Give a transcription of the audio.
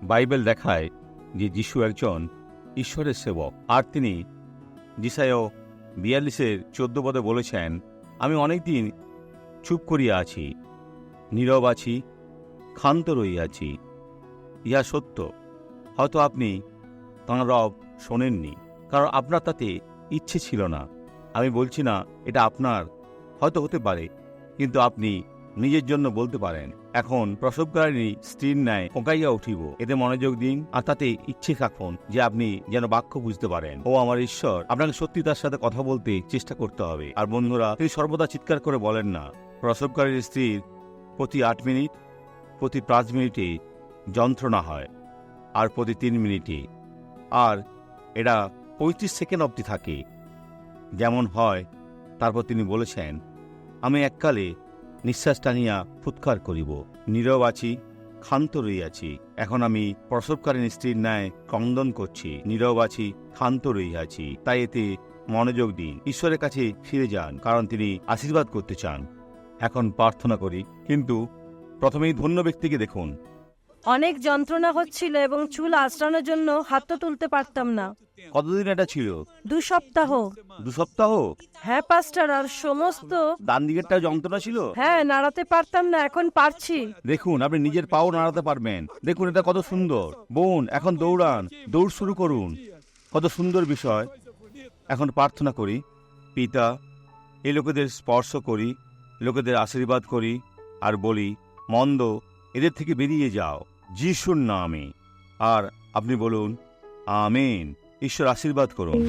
Bible দেখায় যে যিশু একজন ঈশ্বরের সেবক, আর তিনি যিশায় 42:14 পদে বলেছেন, আমি অনেকদিন চুপ করিয়া আছি, নীরব আছি, ক্ষান্ত রহিয়াছি। ইহা সত্য। হয়তো আপনি তাঁর রব শোনেননি, কারণ আপনার তাতে ইচ্ছে ছিল না। আমি বলছি না এটা আপনার হয়তো হতে পারে, কিন্তু আপনি নিজের জন্য বলতে পারেন, এখন প্রসবকারিণী স্ত্রীর ন্যায় ফোঁকাইয়া উঠিব। এতে মনোযোগ দিন আর তাতে ইচ্ছে থাকুন যে আপনি যেন বাক্য বুঝতে পারেন। ও আমার ঈশ্বর, আপনাকে সত্যি তার সাথে কথা বলতে চেষ্টা করতে হবে। আর বন্ধুরা, তিনি সর্বদা চিৎকার করে বলেন না। প্রসবকারী স্ত্রীর প্রতি 8 মিনিট, প্রতি 5 মিনিটে যন্ত্রণা হয়, আর প্রতি 3 মিনিটে, আর এটা 35 সেকেন্ড অবধি থাকে যেমন হয়। তারপর তিনি বলেছেন, আমি এককালে নিঃশ্বাস টানিয়া ফুৎকার করিব, নীরব আছি, ক্ষান্ত রহিয়াছি। এখন আমি প্রসবকালীন স্ত্রীর ন্যায় ক্রন্দন করছি, নীরব আছি, ক্ষান্ত রহিয়াছি। তাই এতে মনোযোগ দিন, ঈশ্বরের কাছে ফিরে যান, কারণ তিনি আশীর্বাদ করতে চান। এখন প্রার্থনা করি, কিন্তু প্রথমেই ধন্য ব্যক্তিকে দেখুন। অনেক যন্ত্রণা হচ্ছিল এবং চুল আঁচড়ানোর জন্য হাতও তুলতে পারতাম না। কতদিন এটা ছিল? 2 সপ্তাহ। 2 সপ্তাহ? হ্যাঁ পাস্টার, আর সমস্ত ডান দিকেরটা যন্ত্রণা ছিল? হ্যাঁ, নাড়াতে পারতাম না, এখন পারছি। দেখুন, আপনি নিজের পাও নাড়াতে পারবেন। দেখুন এটা কত সুন্দর। বোন, এখন দৌড়ান, দৌড় শুরু করুন। কত সুন্দর বিষয়। এখন প্রার্থনা করি, পিতা, এই লোকেদের স্পর্শ করি, লোকেদের আশীর্বাদ করি, আর বলি, মন্দ এদের থেকে বেরিয়ে যাও যিশুর নামে। আর আপনি বলুন, আমেন। ঈশ্বর আশীর্বাদ করুন।